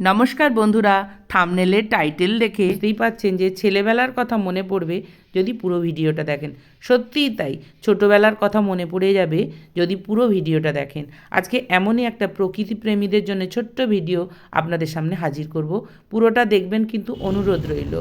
নমস্কার বন্ধুরা, থাম্বনেলের টাইটেল দেখে বুঝতেই পাচ্ছেন যে ছেলেবেলার কথা মনে পড়বে যদি পুরো ভিডিওটা দেখেন। সত্যিই তাই, ছোটোবেলার কথা মনে পড়ে যাবে যদি পুরো ভিডিওটা দেখেন। আজকে এমনই একটা প্রকৃতি প্রেমীদের জন্য ছোট্ট ভিডিও আপনাদের সামনে হাজির করব, পুরোটা দেখবেন কিন্তু অনুরোধ রইল।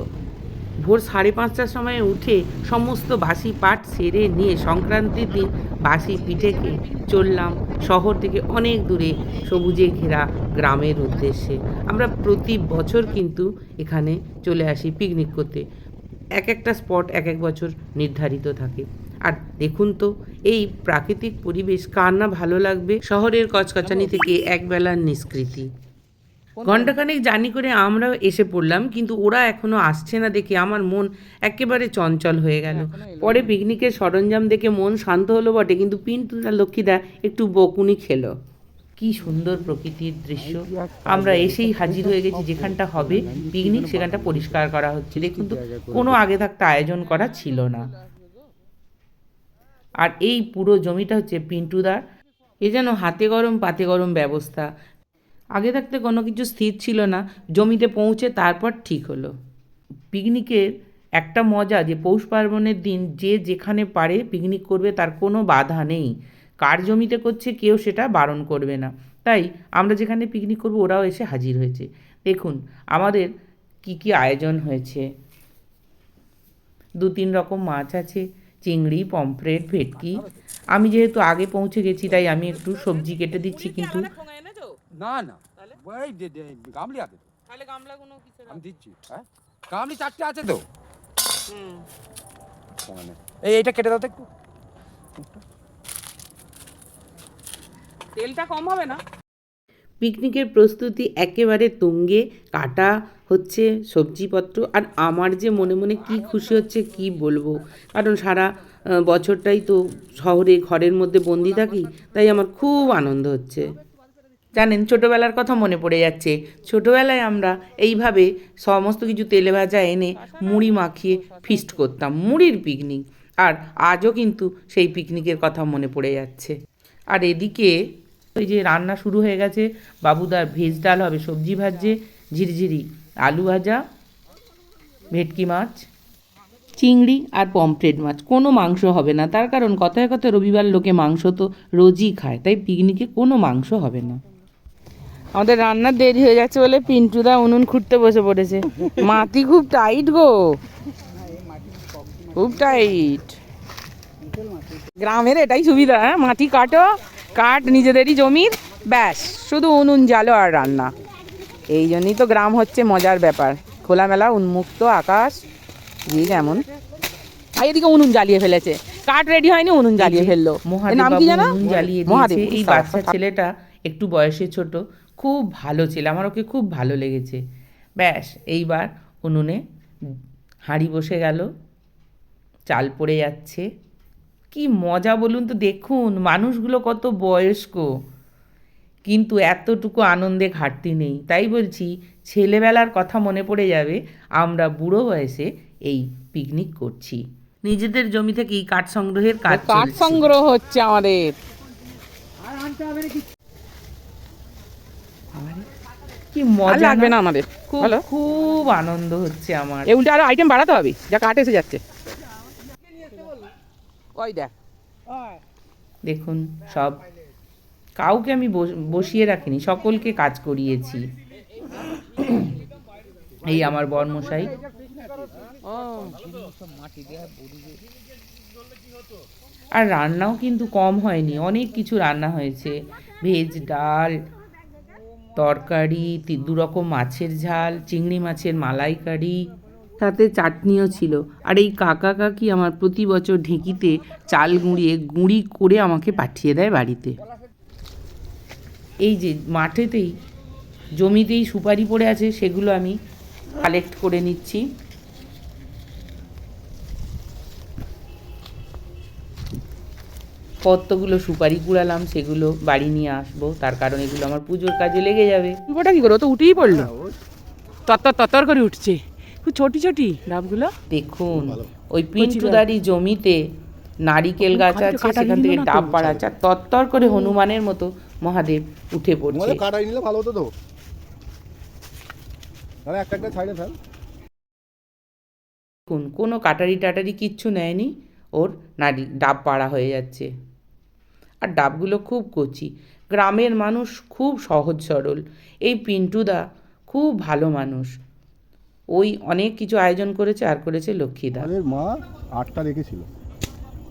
ভোর 5:30টার সময় উঠে সমস্ত বাসি পাট সেরে নিয়ে সংক্রান্তির দিন বাসি পিঠে খেয়ে চললাম শহর থেকে অনেক দূরে সবুজে ঘেরা গ্রামের উদ্দেশ্যে। আমরা প্রতি বছর কিন্তু এখানে চলে আসি পিকনিক করতে। এক একটা স্পট এক এক বছর নির্ধারিত থাকে। আর দেখুন তো এই প্রাকৃতিক পরিবেশ কার না ভালো লাগবে। শহরের কচকচানি থেকে একবেলার নিষ্কৃতি। ঘণ্টাখানেক জার্নি করে আমরাও এসে পড়লাম, কিন্তু ওরা এখনও আসছে না দেখে আমার মন একেবারে চঞ্চল হয়ে গেল। পরে পিকনিকের সরঞ্জাম দেখে মন শান্ত হলো বটে, কিন্তু পিন্টুদা লক্ষ্মীদা একটু বকুনি খেলো। কি সুন্দর প্রকৃতির দৃশ্য। আমরা এসেই হাজির হয়ে গেছি যেখানটা হবে পিকনিক, সেখানটা পরিষ্কার করা হচ্ছে। দেখুন তো, কোনো আগে থাকতে আয়োজন করা ছিল না। আর এই পুরো জমিটা হচ্ছে পিন্টুদার। এ যেন হাতে গরম পাতে গরম ব্যবস্থা। আগে থাকতে কোনো কিছু স্থির ছিল না, জমিতে পৌঁছে তারপর ঠিক হলো। পিকনিকের একটা মজা যে পৌষ পার্বণের দিন যে যেখানে পারে পিকনিক করবে, তার কোনো বাধা নেই। কার জমিতে করছে কেউ সেটা বারণ করবে না। তাই আমরা যেখানে পিকনিক করব ওরাও এসে হাজির হয়েছে। দেখুন আমাদের কি কি আয়োজন হয়েছে। 2-3 রকম মাছ আছে, চিংড়ি, পমফ্রেট, ভেটকি। আমি যেহেতু আগে পৌঁছে গেছি তাই আমি একটু সবজি কেটে দিচ্ছি, কিন্তু না না ওই গামলি আছে তো। তাহলে গামলাগুলো কিসের? আমি দিচ্ছি। হ্যাঁ গামলি 4টে আছে তো। মানে এইটা কেটে দাও তো একটু। তেলটা কম হবে না? পিকনিকের প্রস্তুতি একেবারে তুঙ্গে, কাটা হচ্ছে সবজিপত্র। আর আমার যে মনে মনে কি খুশি হচ্ছে কি বলবো, কারণ সারা বছরটাই তো শহরে ঘরের মধ্যে বন্দি থাকি, তাই আমার খুব আনন্দ হচ্ছে। জানেন, ছোটোবেলার কথা মনে পড়ে যাচ্ছে। ছোটোবেলায় আমরা এইভাবে সমস্ত কিছু তেলে ভাজা এনে মুড়ি মাখিয়ে ফিস্ট করতাম, মুড়ির পিকনিক। আর আজও কিন্তু সেই পিকনিকের কথা মনে পড়ে যাচ্ছে। আর এদিকে ওই যে রান্না শুরু হয়ে গেছে, বাবুদার ভেজ ডাল হবে, সবজি ভাজছে, ঝিরিঝিরি আলু ভাজা, ভেটকি মাছ, চিংড়ি আর পমফ্রেট মাছ। কোনো মাংস হবে না, তার কারণ কথায় কথায় রবিবার লোকে মাংস তো রোজই খায়, তাই পিকনিকে কোনো মাংস হবে না। আমাদের রান্নার দেরি হয়ে যাচ্ছে বলে পিন্টুদা উনুন খুঁড়তে বসে পড়েছে। মাটি খুব টাইট গো, খুব টাইট। গ্রামের এটাই সুবিধা, হ্যাঁ, মাটি কাটো, কাঠ নিজেদেরই জমির, ব্যাস শুধু উনুন জ্বালো আর রান্না। এই জন্যই তো গ্রাম হচ্ছে মজার ব্যাপার, খোলামেলা উন্মুক্ত আকাশ। যে যেমন এদিকে উনুন জ্বালিয়ে ফেলেছে, কাঠ রেডি হয়নি, উনুন জ্বালিয়ে ফেললো। নাম কি জানো? উনুন জ্বালিয়ে দিয়েছে। এই বাচ্চা ছেলেটা একটু বয়সে ছোট, খুব ভালো ছেলে, আমার ওকে খুব ভালো লেগেছে। ব্যাস এইবার উনুনে হাঁড়ি বসে গেল, চাল পড়ে যাচ্ছে। কি মজা বলুন তো। দেখুন মানুষগুলো কত বয়স্ক, কিন্তু এতটুকু আনন্দে ঘাটতি নেই। তাই বলছি ছেলেবেলার কথা মনে পড়ে যাবে, আমরা বুড়ো বয়সে এই পিকনিক করছি। নিজেদের জমি থেকেই কাঠ সংগ্রহের কাজ, কাঠ সংগ্রহ হচ্ছে আমাদের। কি মজা লাগবে না আমাদের, খুব খুব আনন্দ হচ্ছে আমার। এই উল্টে আরো আইটেম বাড়াতে হবে, যা কাঠ এসে যাচ্ছে। ওই দেখ, দেখুন সব, কাউকে আমি বসিয়ে রাখিনি, সকলকে কাজ করিয়েছি। এই আমার বরমশাই। আর রান্নাও কিন্তু কম হয়নি, অনেক কিছু রান্না হয়েছে। ভেজ ডাল, তরকারি, 2 রকম মাছের ঝাল, চিংড়ি মাছের মালাইকারি, সাথে চাটনিও ছিল। আর এই কাকা কাকি আমার প্রতি বছর ঢেঁকিতে চাল গুঁড়িয়ে গুঁড়ি করে আমাকে পাঠিয়ে দেয় বাড়িতে। এই যে মাঠেতেই জমিতেই সুপারি পড়ে আছে, সেগুলো আমি কালেক্ট করে নিচ্ছি। কতগুলো সুপারি কুড়ালাম, সেগুলো বাড়ি নিয়ে আসবো, তার কারণ এগুলো আমার পুজোর কাজে লেগে যাবে। ওটা কি করো, তো উঠেই পড়লো, তত্তর তত্তর করে উঠছে, খুব ছোটি ছোটি ডাবগুলো। দেখুন ওই পিন্টুদারি জমিতে নারিকেল গাছ আছে, সেখান থেকে ডাব পাড়াচ্ছে, আর তত্তর করে হনুমানের মতো মহাদেব উঠে পড়ছে। তাহলে একটা একটা ছাইড়ে ফেল। দেখুন কোনো কাটারি টাটারি কিচ্ছু নেয়নি, ওর নাড়ি ডাব পাড়া হয়ে যাচ্ছে। আর ডাবগুলো খুব কচি। গ্রামের মানুষ খুব সহজ সরল। এই পিন্টুদা খুব ভালো মানুষ। ওই অনেক কিছু আয়োজন করেছে, আর করেছে লক্ষ্মীদা। আমাদের মা 8টা রেখেছিল,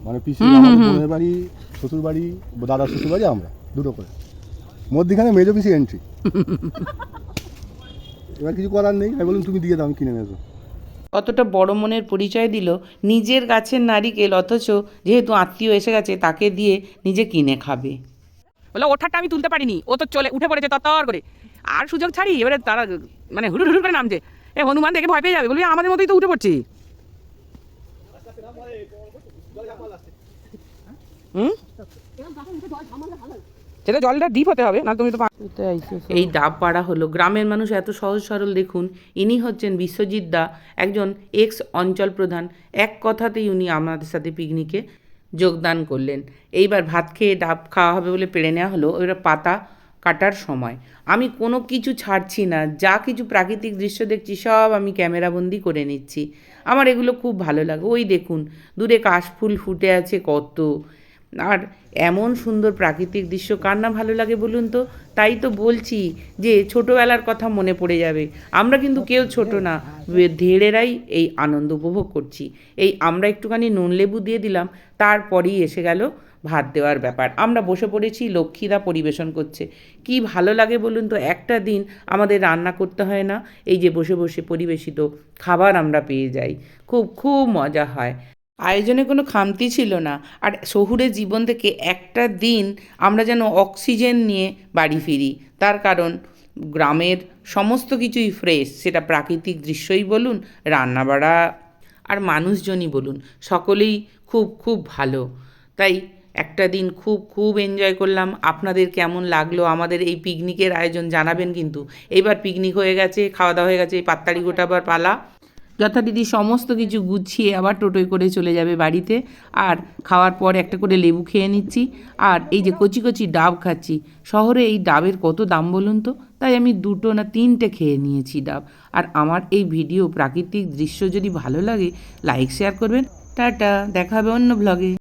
মানে পিসি আমাদের বোনের বাড়ি, শ্বশুর বাড়ি, দাদার শ্বশুর বাড়ি, আমরা দুটো করে, মধ্যখানে মেজো পিসি এন্ট্রি। এবার কিছু করার নেই, আমি বললাম তুমি দিয়ে দাও, আমি কিনে নেবো। কতটা বড় মনের পরিচয় দিল, নিজের গাছের নারিকেল, অথচ যেহেতু আত্মীয় এসে গেছে তাকে দিয়ে নিজে কিনে খাবে। বলে ওঠারটা আমি তুলতে পারিনি, ও তো চলে উঠে পড়েছে তত্তর করে। আর সুযোগ ছাড়ি, এবারে তারা মানে হুড়ুর হুড়ুর করে নামছে। এ হনুমান দেখে ভয় পেয়ে যাবে, বলবি আমাদের মতোই তো উঠে পড়ছি। হুম, সেটা জলটা ডিপ হতে হবে, না তুমি তো এই ডাব পাড়া হলো। গ্রামের মানুষ এত সহজ সরল। দেখুন, ইনি হচ্ছেন বিশ্বজিৎ দা, একজন এক্স অঞ্চল প্রধান। এক কথাতেই উনি আমাদের সাথে পিকনিকে যোগদান করলেন। এইবার ভাত খেয়ে ডাব খাওয়া হবে বলে পেড়ে নেওয়া হলো। এবার পাতা কাটার সময় আমি কোনো কিছু ছাড়ছি না, যা কিছু প্রাকৃতিক দৃশ্য দেখছি সব আমি ক্যামেরাবন্দি করে নিচ্ছি। আমার এগুলো খুব ভালো লাগে। ওই দেখুন দূরে কাশফুল ফুটে আছে কত, আর এমন সুন্দর প্রাকৃতিক দৃশ্য কার না ভালো লাগে বলুন তো? তাই তো বলছি যে ছোটোবেলার কথা মনে পড়ে যাবে। আমরা কিন্তু কেউ ছোট না, ধেড়েরাই এই আনন্দ উপভোগ করছি। এই আমরা একটুখানি নুন লেবু দিয়ে দিলাম, তারপরেই এসে গেল ভাত দেওয়ার ব্যাপার। আমরা বসে পড়েছি, লক্ষ্মীদা পরিবেশন করছে। কি ভালো লাগে বলুন তো? একটা দিন আমাদের রান্না করতে হয় না, এই যে বসে বসে পরিবেশিত খাবার আমরা পেয়ে যাই। খুব খুব মজা হয়। আয়োজনে কোনো খামতি ছিল না। আর শহুরে জীবন থেকে একটা দিন আমরা যেন অক্সিজেন নিয়ে বাড়ি ফিরি। তার কারণ গ্রামের সমস্ত কিছুই ফ্রেশ, সেটা প্রাকৃতিক দৃশ্যই বলুন, রান্নাবাড়া আর মানুষজনই বলুন, সকলেই খুব খুব ভালো। তাই একটা দিন খুব খুব এনজয় করলাম। আপনাদের কেমন লাগলো আমাদের এই পিকনিকের আয়োজন জানাবেন কিন্তু। এইবার পিকনিক হয়ে গেছে, খাওয়া দাওয়া হয়ে গেছে, এই পাত্তাড়ি গোটাবার পালা। যথারীতি সমস্ত কিছু গুছিয়ে আবার টোটোয় করে চলে যাবে বাড়িতে। আর খাওয়ার পর একটা করে লেবু খেয়ে নিচ্ছি, আর এই যে কচি কচি ডাব খাচ্ছি। শহরে এই ডাবের কত দাম বলুন তো? তাই আমি 2 না 3টে খেয়ে নিয়েছি ডাব। আর আমার এই ভিডিও প্রাকৃতিক দৃশ্য যদি ভালো লাগে, লাইক শেয়ার করবেন। টাটা, দেখা হবে অন্য ব্লগে।